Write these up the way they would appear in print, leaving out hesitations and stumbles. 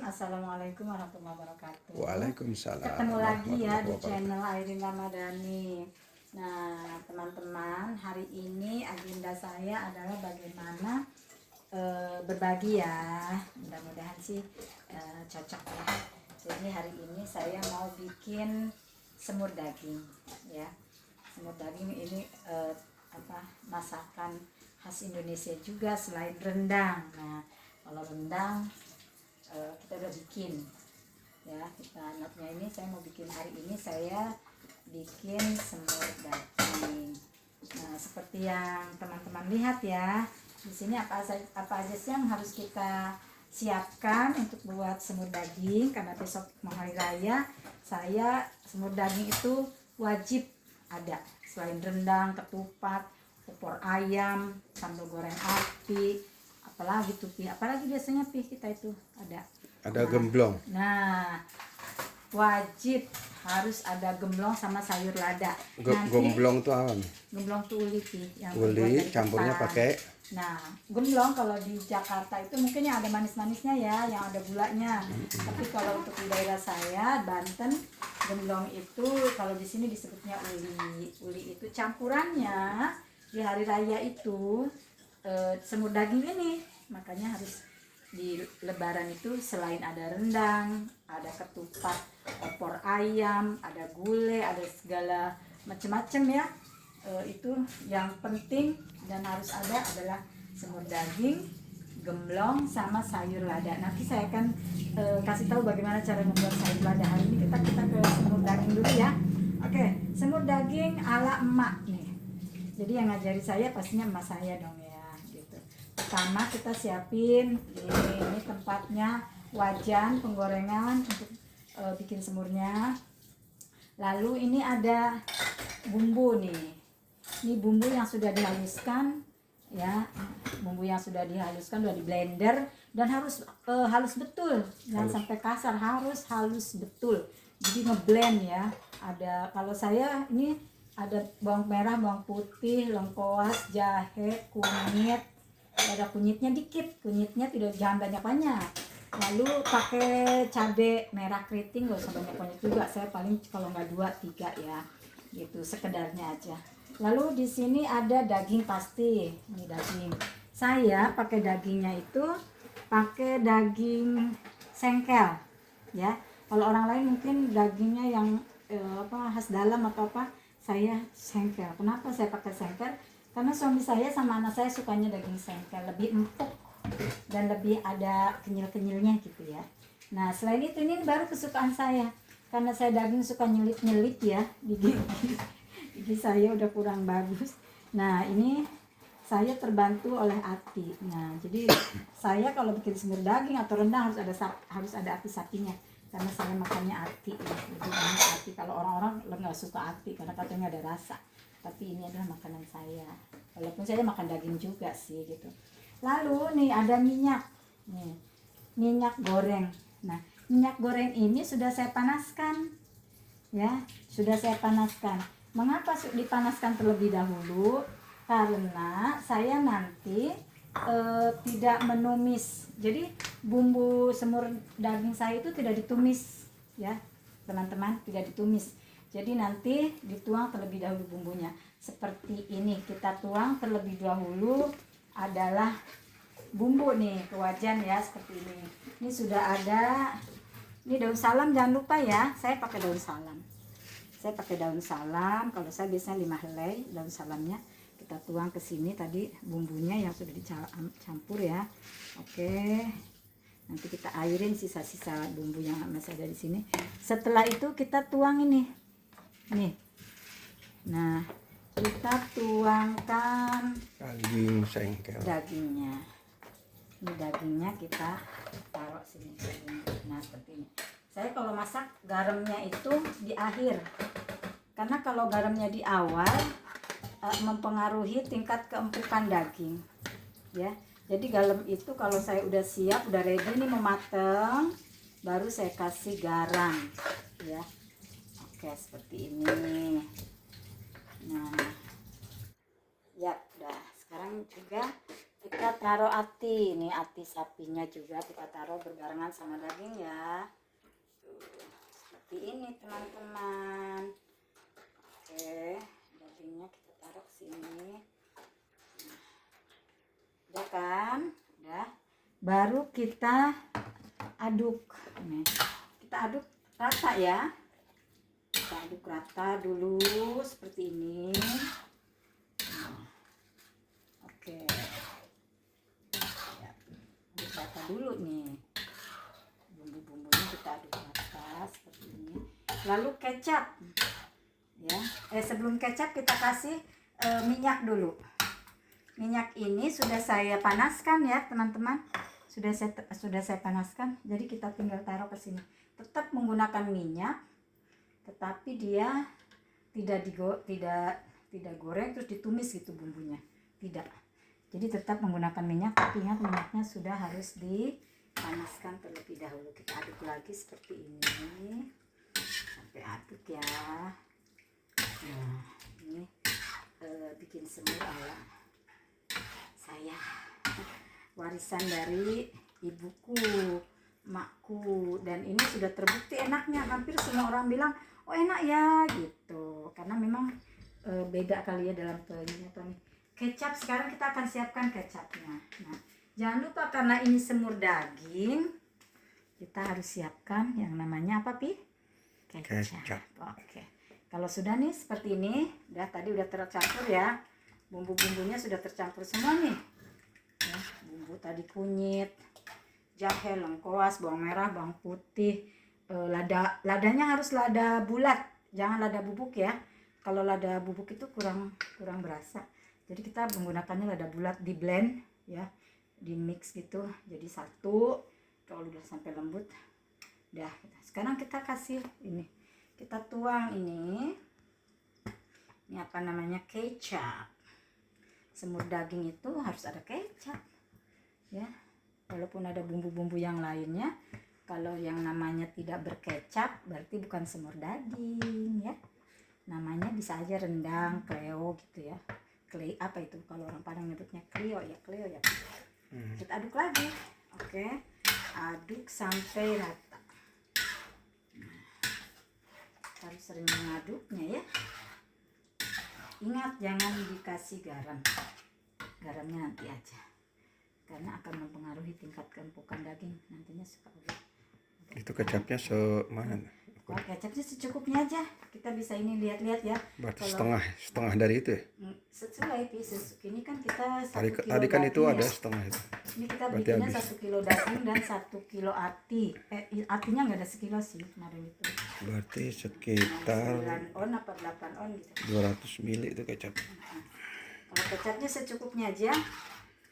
Assalamualaikum warahmatullahi wabarakatuh. Waalaikumsalam Ketemu lagi ya di warahmatullahi channel wabarakatuh. Airin Ramadhani. Nah teman-teman, hari ini agenda saya adalah bagaimana berbagi ya. Mudah-mudahan sih cocok ya. Jadi hari ini saya mau bikin semur daging ya. Semur daging ini masakan khas Indonesia juga selain rendang. Nah kalau rendang kita udah bikin ya, kita notnya ini saya mau bikin hari ini, saya bikin semur daging. Nah seperti yang teman-teman lihat ya, di sini apa aja sih yang harus kita siapkan untuk buat semur daging, karena besok mau hari raya. Saya semur daging itu wajib ada, selain rendang, ketupat, opor ayam, sambal goreng api, apalagi tuh Pi, apalagi biasanya Pi kita itu ada Gemblong. Nah wajib harus ada gemblong sama sayur lada. Gemblong tuh apa? Gemblong tuh uli Pi, yang Uli campurnya pakai. Nah gemblong kalau di Jakarta itu mungkin yang ada manis-manisnya ya, yang ada gulanya. Tapi kalau untuk di daerah saya Banten, gemblong itu kalau di sini disebutnya uli. Uli itu campurannya di hari raya itu semur daging ini, makanya harus di lebaran itu selain ada rendang, ada ketupat, opor ayam, ada gulai, ada segala macam-macam ya. Itu yang penting dan harus ada adalah semur daging, gemblong sama sayur lada. Nanti saya akan kasih tahu bagaimana cara membuat sayur lada. Hari ini kita ke semur daging dulu ya. Oke, semur daging ala emak nih. Jadi yang ngajari saya pastinya emak saya dong ya. Pertama kita siapin ini tempatnya, wajan penggorengan untuk bikin semurnya. Lalu ini ada bumbu nih. Ini bumbu yang sudah dihaluskan ya. Bumbu yang sudah dihaluskan, sudah di blender dan harus halus betul. Jangan sampai kasar, harus halus betul. Jadi ngeblend ya. Ada, kalau saya ini ada bawang merah, bawang putih, lengkuas, jahe, kunyit. Ada kunyitnya dikit, kunyitnya jangan banyak-banyak. Lalu pakai cabai merah keriting, gak usah banyak-banyak juga. Saya paling kalau nggak 2-3 ya, gitu sekedarnya aja. Lalu di sini ada daging pasti, ini daging. Saya pakai dagingnya itu pakai daging sengkel, ya. Kalau orang lain mungkin dagingnya yang khas dalam atau apa, saya sengkel. Kenapa saya pakai sengkel? Karena suami saya sama anak saya sukanya daging sengkel, lebih empuk dan lebih ada kenyil-kenyilnya gitu ya. Nah selain itu ini baru kesukaan saya, karena saya daging suka nyelip-nyelip ya di gigi saya udah kurang bagus. Nah ini saya terbantu oleh Ati. Nah jadi saya kalau bikin semur daging atau rendang harus ada ati sapinya, karena saya makannya ati ya, lebih banyak ati. Kalau orang-orang nggak suka ati karena katanya ada rasa, tapi ini adalah makanan saya, walaupun saya makan daging juga sih gitu. Lalu nih ada minyak nih, minyak goreng. Nah minyak goreng ini sudah saya panaskan ya, sudah saya panaskan. Mengapa dipanaskan terlebih dahulu? Karena saya nanti tidak menumis. Jadi bumbu semur daging saya itu tidak ditumis ya teman-teman, tidak ditumis. Jadi nanti dituang terlebih dahulu bumbunya. Seperti ini, kita tuang terlebih dahulu adalah bumbu nih ke wajan ya, seperti ini. Ini sudah ada, ini daun salam jangan lupa ya, saya pakai daun salam. Saya pakai daun salam, kalau saya biasanya 5 helai daun salamnya. Kita tuang ke sini tadi bumbunya yang sudah dicampur ya. Oke. Nanti kita airin sisa-sisa bumbu yang masih ada di sini. Setelah itu kita tuang ini. Nih. Nah, kita tuangkan Daging sengkel. dagingnya. Ini dagingnya kita taruh sini. Nah, seperti ini. Saya kalau masak garamnya itu di akhir. Karena kalau garamnya di awal mempengaruhi tingkat keempukan daging. Ya. Jadi garam itu kalau saya udah siap, udah ready nih mau mateng, baru saya kasih garam ya. Oke, seperti ini. Nah, ya udah. Sekarang juga Kita taruh ati, ini ati sapinya juga kita taruh berbarengan sama daging ya. Tuh, seperti ini teman-teman. Oke, dagingnya kita taruh ke sini. Udah kan? Udah. Baru kita aduk. Nih, kita aduk rata ya. Kita aduk rata dulu seperti ini. Oke. Ya, aduk rata dulu nih. Bumbu-bumbunya kita aduk rata seperti ini. Lalu kecap. Ya. Sebelum kecap kita kasih minyak dulu. Minyak ini sudah saya panaskan ya, teman-teman. Sudah saya panaskan. Jadi kita tinggal taruh ke sini. Tetap menggunakan minyak, tetapi dia tidak goreng terus ditumis gitu bumbunya. Tidak. Jadi tetap menggunakan minyak, tapi ingat minyaknya sudah harus dipanaskan terlebih dahulu. Kita aduk lagi seperti ini. Sampai aduk ya. Nah, ini bikin semur ala saya, warisan dari ibuku, makku, dan ini sudah terbukti enaknya. Hampir semua orang bilang, oh enak ya gitu, karena memang beda kali ya dalam penyusupan. Kecap sekarang kita akan siapkan kecapnya. Nah, jangan lupa karena ini semur daging, kita harus siapkan yang namanya apa Pi? Kecap. Oke. Kalau sudah nih seperti ini, tadi udah tercampur ya. Bumbu-bumbunya sudah tercampur semua nih. Ya, bumbu tadi kunyit, jahe, lengkuas, bawang merah, bawang putih, ladanya harus lada bulat, jangan lada bubuk ya. Kalau lada bubuk itu kurang berasa. Jadi kita menggunakannya lada bulat, di blend ya, di mix gitu. Jadi satu, kalau udah sampai lembut, udah. Sekarang kita kasih ini, kita tuang ini apa namanya, kecap. Semur daging itu harus ada kecap ya, walaupun ada bumbu-bumbu yang lainnya. Kalau yang namanya tidak berkecap berarti bukan semur daging ya, namanya bisa aja rendang, kleo gitu ya. Apa itu kalau orang Padang nyebutnya kleo ya. Kita aduk lagi. Oke, aduk sampai rata. Harus sering mengaduknya ya. Ingat jangan dikasih garam. Garamnya nanti aja, karena akan mempengaruhi tingkat keempukan daging. Nantinya suka udah. Itu kecapnya semana? Oh, kecapnya secukupnya aja. Kita bisa ini lihat-lihat ya. Berarti Kalau setengah dari itu ya? sesuai ini kan kita 1 kilo Tadi kan daging itu ya. ada setengah itu. Ini kita Berarti bikinnya habis. 1 kilo daging dan 1 kilo ati. Atinya nggak ada sekilo sih kemarin itu. Berarti sekitar 9 on apa 8 on gitu. 200 ml itu kecap. Kalau kecapnya secukupnya aja.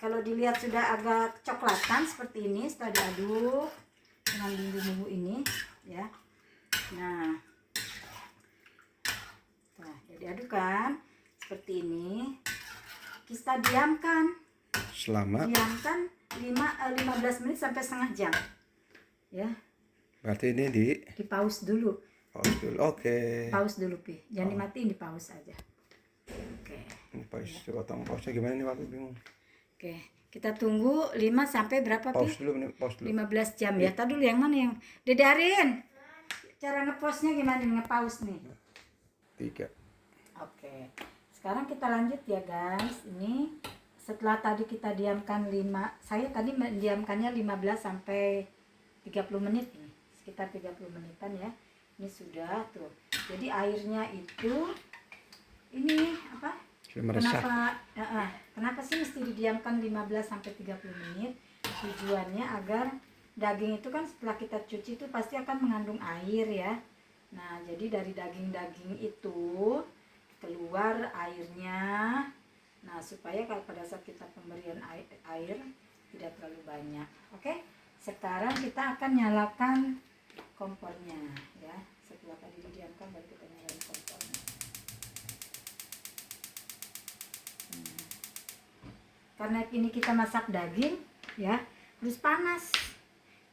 Kalau dilihat sudah agak coklatan seperti ini setelah diaduk dengan bumbu-bumbu ini ya. Nah, jadi adukkan seperti ini. Kita diamkan Selama 15 menit sampai setengah jam ya. berarti ini Di pause dulu. pause dulu. Oke. Pause dulu Pi, jangan dimatiin, di pause aja. Oke. Ini pause, potong pause gimana nih Pak? Bingung. Oke, kita tunggu 5 sampai berapa Pi? Pause dulu, pause dulu. 15 jam ya. Tadi dulu yang mana yang Dedarin? Cara ngepause-nya gimana nih, ngepause nih? 3. Oke. Sekarang kita lanjut ya guys. Ini setelah tadi kita diamkan saya tadi mendiamkannya 15 sampai 30 menit ini. Sekitar 30 menitan ya. Ini sudah tuh. Jadi airnya itu ini apa? Kenapa sih mesti didiamkan 15 sampai 30 menit? Tujuannya agar daging itu kan setelah kita cuci itu pasti akan mengandung air ya. Nah, jadi dari daging-daging itu keluar airnya. Nah, supaya kalau pada saat kita pemberian air tidak terlalu banyak. Oke? Sekarang kita akan nyalakan kompornya ya. Setelah tadi didiamkan baru kita nyalakan kompornya. Karena ini kita masak daging ya, harus panas.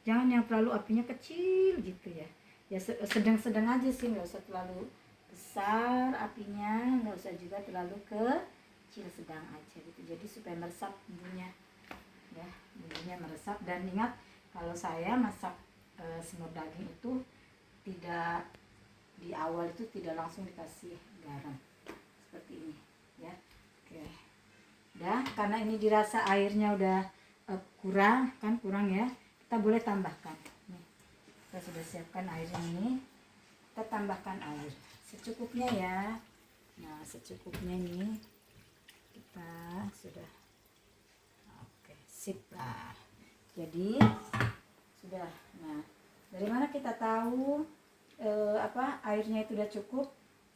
Jangan yang terlalu apinya kecil gitu ya. Ya sedang-sedang aja sih, nggak usah terlalu besar apinya, nggak usah juga terlalu kecil, sedang aja gitu. Jadi supaya meresap bumbunya. ya, bumbunya meresap. Dan ingat kalau saya masak semur daging itu tidak di awal itu tidak langsung dikasih garam seperti ini ya. Oke, udah, karena ini dirasa airnya udah kurang ya, kita boleh tambahkan. Nih, kita sudah siapkan airnya ini, kita tambahkan air secukupnya ya. Nah, secukupnya nih kita sudah. Oke, sip lah. Jadi sudah. Nah, dari mana kita tahu airnya itu udah cukup?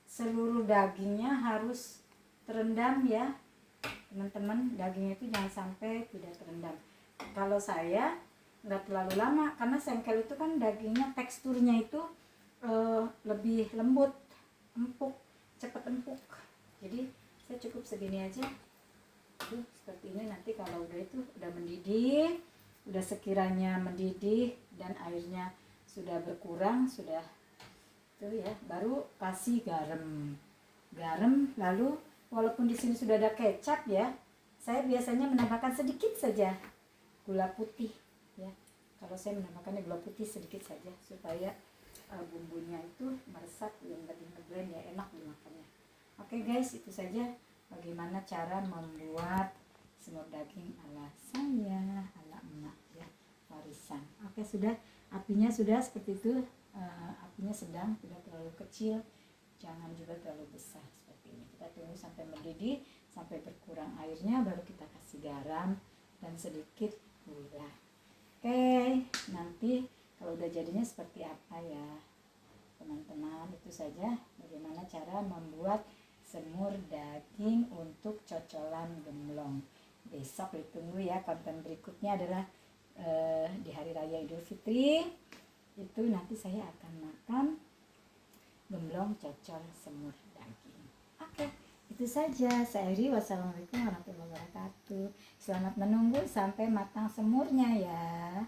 Seluruh dagingnya harus terendam ya teman-teman, dagingnya itu jangan sampai tidak terendam. Kalau saya nggak terlalu lama, karena sengkel itu kan dagingnya teksturnya itu lebih lembut, empuk, cepat empuk. Jadi saya cukup segini aja. Tuh, seperti ini. Nanti kalau udah itu udah mendidih, udah sekiranya mendidih dan airnya sudah berkurang, sudah tuh ya, baru kasih garam. Lalu walaupun di sini sudah ada kecap ya, saya biasanya menambahkan sedikit saja gula putih ya. Kalau saya menambahkannya gula putih sedikit saja supaya bumbunya itu meresap, yang lebih ngeblend ya, enak dimakannya. Oke guys, itu saja bagaimana cara membuat semur daging ala saya, ala emak ya, warisan. Oke, sudah, apinya sudah seperti itu. Apinya sedang, tidak terlalu kecil, jangan juga terlalu besar seperti ini. Kita tunggu sampai mendidih, sampai berkurang airnya, baru kita kasih garam dan sedikit gula. Oke, nanti kalau udah jadinya seperti apa ya teman-teman. Itu saja bagaimana cara membuat semur daging untuk cocolan gemblong. Besok ditunggu ya, konten berikutnya adalah di hari raya Idul Fitri. Itu nanti saya akan makan gemblong cocol semur daging. Oke, itu saja. Saya Iri, wassalamualaikum warahmatullahi wabarakatuh. Selamat menunggu sampai matang semurnya ya.